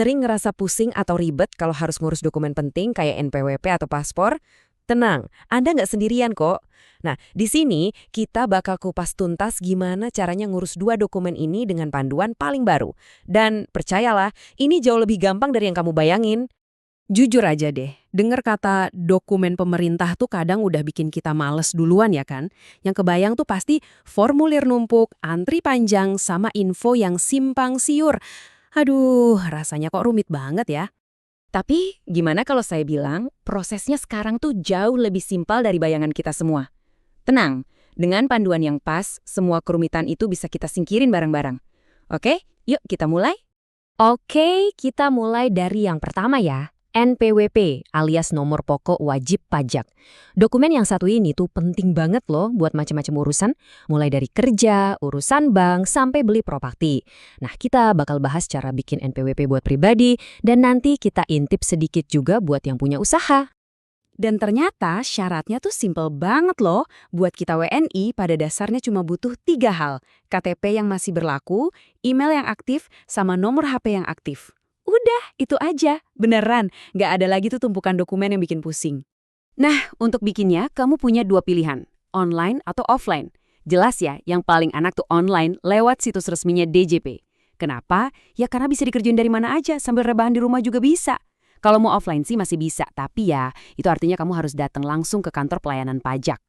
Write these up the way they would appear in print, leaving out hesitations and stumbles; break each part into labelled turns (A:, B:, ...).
A: Sering ngerasa pusing atau ribet kalau harus ngurus dokumen penting kayak NPWP atau paspor? Tenang, Anda nggak sendirian kok. Nah, di sini kita bakal kupas tuntas gimana caranya ngurus dua dokumen ini dengan panduan paling baru. Dan percayalah, ini jauh lebih gampang dari yang kamu bayangin.
B: Jujur aja deh, dengar kata dokumen pemerintah tuh kadang udah bikin kita males duluan ya kan? Yang kebayang tuh pasti formulir numpuk, antri panjang, sama info yang simpang siur. Aduh, rasanya kok rumit banget ya.
C: Tapi gimana kalau saya bilang prosesnya sekarang tuh jauh lebih simpel dari bayangan kita semua? Tenang, dengan panduan yang pas, semua kerumitan itu bisa kita singkirin bareng-bareng. Oke, yuk kita mulai.
A: Oke, kita mulai dari yang pertama ya. NPWP alias nomor pokok wajib pajak. Dokumen yang satu ini tuh penting banget loh buat macam-macam urusan, mulai dari kerja, urusan bank, sampai beli properti. Nah, kita bakal bahas cara bikin NPWP buat pribadi, dan nanti kita intip sedikit juga buat yang punya usaha.
B: Dan ternyata syaratnya tuh simpel banget loh. Buat kita WNI pada dasarnya cuma butuh 3 hal. KTP yang masih berlaku, email yang aktif, sama nomor HP yang aktif. Udah, itu aja. Beneran, nggak ada lagi tuh tumpukan dokumen yang bikin pusing. Nah, untuk bikinnya kamu punya 2 pilihan, online atau offline. Jelas ya, yang paling enak tuh online lewat situs resminya DJP. Kenapa? Ya karena bisa dikerjain dari mana aja, sambil rebahan di rumah juga bisa. Kalau mau offline sih masih bisa, tapi ya itu artinya kamu harus datang langsung ke kantor pelayanan pajak.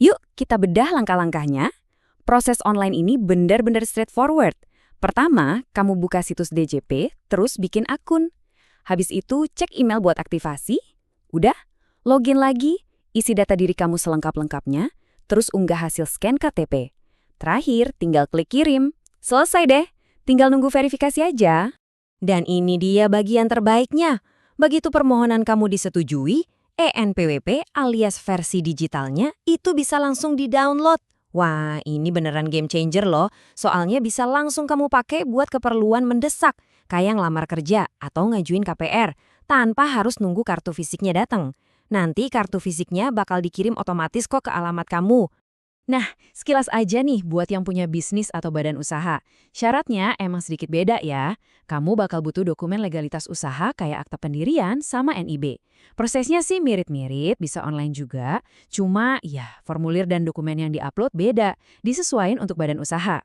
B: Yuk, kita bedah langkah-langkahnya. Proses online ini benar-benar straightforward. Pertama, kamu buka situs DJP, terus bikin akun. Habis itu, cek email buat aktivasi. Udah, login lagi, isi data diri kamu selengkap-lengkapnya, terus unggah hasil scan KTP. Terakhir, tinggal klik kirim. Selesai deh, tinggal nunggu verifikasi aja.
A: Dan ini dia bagian terbaiknya. Begitu permohonan kamu disetujui, ENPWP alias versi digitalnya itu bisa langsung di-download. Wah, ini beneran game changer loh. Soalnya bisa langsung kamu pakai buat keperluan mendesak, kayak ngelamar kerja atau ngajuin KPR, tanpa harus nunggu kartu fisiknya datang. Nanti kartu fisiknya bakal dikirim otomatis kok ke alamat kamu. Nah, sekilas aja nih buat yang punya bisnis atau badan usaha. Syaratnya emang sedikit beda ya. Kamu bakal butuh dokumen legalitas usaha kayak akta pendirian sama NIB. Prosesnya sih mirip-mirip, bisa online juga. Cuma ya, formulir dan dokumen yang diupload beda, disesuaikan untuk badan usaha.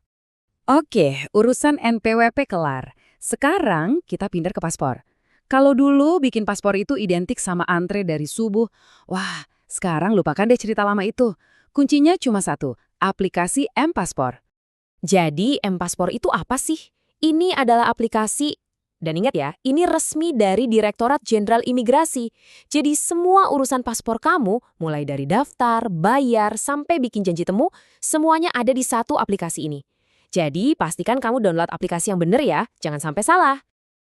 B: Oke, urusan NPWP kelar. Sekarang kita pindah ke paspor. Kalau dulu bikin paspor itu identik sama antre dari subuh, wah, sekarang lupakan deh cerita lama itu. Kuncinya cuma satu, aplikasi M-Paspor.
A: Jadi, M-Paspor itu apa sih? Ini adalah aplikasi, dan ingat ya, ini resmi dari Direktorat Jenderal Imigrasi. Jadi semua urusan paspor kamu, mulai dari daftar, bayar, sampai bikin janji temu, semuanya ada di satu aplikasi ini. Jadi, pastikan kamu download aplikasi yang bener ya, jangan sampai salah.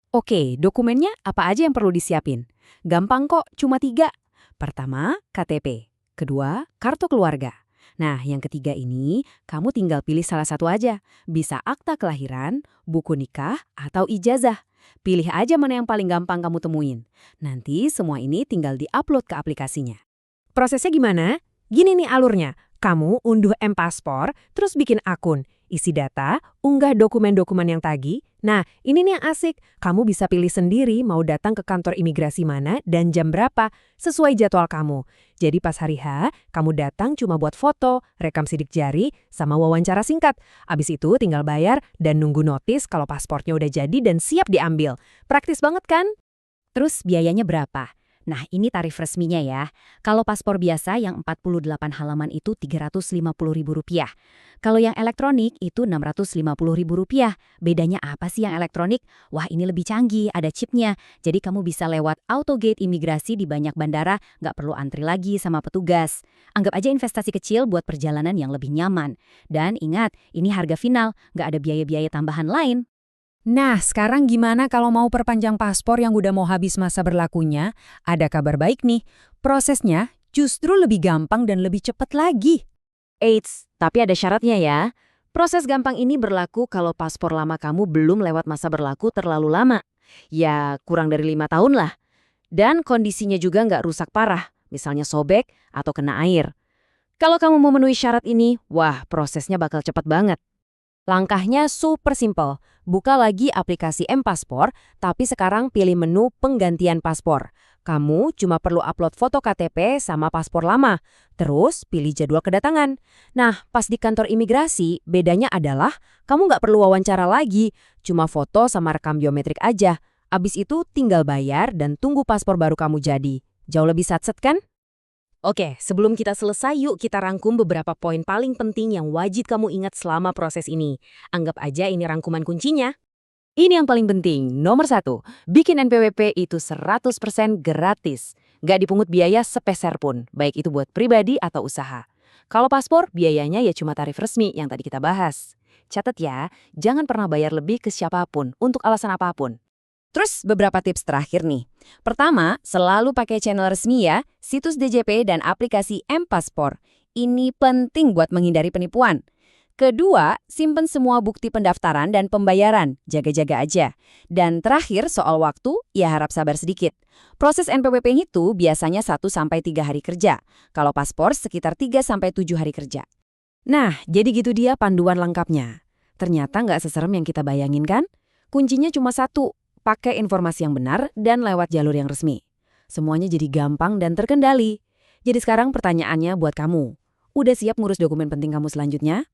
B: Oke, dokumennya apa aja yang perlu disiapin? Gampang kok, cuma 3. Pertama, KTP. Kedua, kartu keluarga. Nah, yang ketiga ini, kamu tinggal pilih salah satu aja. Bisa akta kelahiran, buku nikah, atau ijazah. Pilih aja mana yang paling gampang kamu temuin. Nanti semua ini tinggal di-upload ke aplikasinya.
A: Prosesnya gimana? Gini nih alurnya. Kamu unduh M-Paspor, terus bikin akun. Isi data, unggah dokumen-dokumen yang tagih. Nah, ini nih yang asik. Kamu bisa pilih sendiri mau datang ke kantor imigrasi mana dan jam berapa, sesuai jadwal kamu. Jadi pas hari H, kamu datang cuma buat foto, rekam sidik jari, sama wawancara singkat. Abis itu tinggal bayar dan nunggu notis kalau paspornya udah jadi dan siap diambil. Praktis banget kan?
C: Terus biayanya berapa? Nah, ini tarif resminya ya. Kalau paspor biasa yang 48 halaman itu Rp350.000. Kalau yang elektronik itu Rp650.000. Bedanya apa sih yang elektronik? Wah, ini lebih canggih, ada chipnya. Jadi kamu bisa lewat autogate imigrasi di banyak bandara, nggak perlu antri lagi sama petugas. Anggap aja investasi kecil buat perjalanan yang lebih nyaman. Dan ingat, ini harga final, nggak ada biaya-biaya tambahan lain.
A: Nah, sekarang gimana kalau mau perpanjang paspor yang udah mau habis masa berlakunya? Ada kabar baik nih, prosesnya justru lebih gampang dan lebih cepat lagi.
C: Eits, tapi ada syaratnya ya. Proses gampang ini berlaku kalau paspor lama kamu belum lewat masa berlaku terlalu lama. Ya, kurang dari 5 tahun lah. Dan kondisinya juga nggak rusak parah, misalnya sobek atau kena air. Kalau kamu memenuhi syarat ini, wah prosesnya bakal cepat banget.
A: Langkahnya super simple. Buka lagi aplikasi M-Paspor, tapi sekarang pilih menu penggantian paspor. Kamu cuma perlu upload foto KTP sama paspor lama. Terus pilih jadwal kedatangan. Nah, pas di kantor imigrasi, bedanya adalah kamu nggak perlu wawancara lagi. Cuma foto sama rekam biometrik aja. Abis itu tinggal bayar dan tunggu paspor baru kamu jadi. Jauh lebih satset kan? Oke, sebelum kita selesai, yuk kita rangkum beberapa poin paling penting yang wajib kamu ingat selama proses ini. Anggap aja ini rangkuman kuncinya.
B: Ini yang paling penting. Nomor 1, bikin NPWP itu 100% gratis. Nggak dipungut biaya sepeser pun, baik itu buat pribadi atau usaha. Kalau paspor, biayanya ya cuma tarif resmi yang tadi kita bahas. Catat ya, jangan pernah bayar lebih ke siapapun untuk alasan apapun.
C: Terus beberapa tips terakhir nih. Pertama, selalu pakai channel resmi ya, situs DJP dan aplikasi M-Paspor. Ini penting buat menghindari penipuan. Kedua, simpen semua bukti pendaftaran dan pembayaran, jaga-jaga aja. Dan terakhir soal waktu, ya harap sabar sedikit. Proses NPWP itu biasanya 1-3 hari kerja. Kalau paspor sekitar 3-7 hari kerja.
B: Nah, jadi gitu dia panduan lengkapnya. Ternyata nggak seserem yang kita bayangin kan? Kuncinya cuma satu, pakai informasi yang benar dan lewat jalur yang resmi. Semuanya jadi gampang dan terkendali. Jadi sekarang pertanyaannya buat kamu. Udah siap ngurus dokumen penting kamu selanjutnya?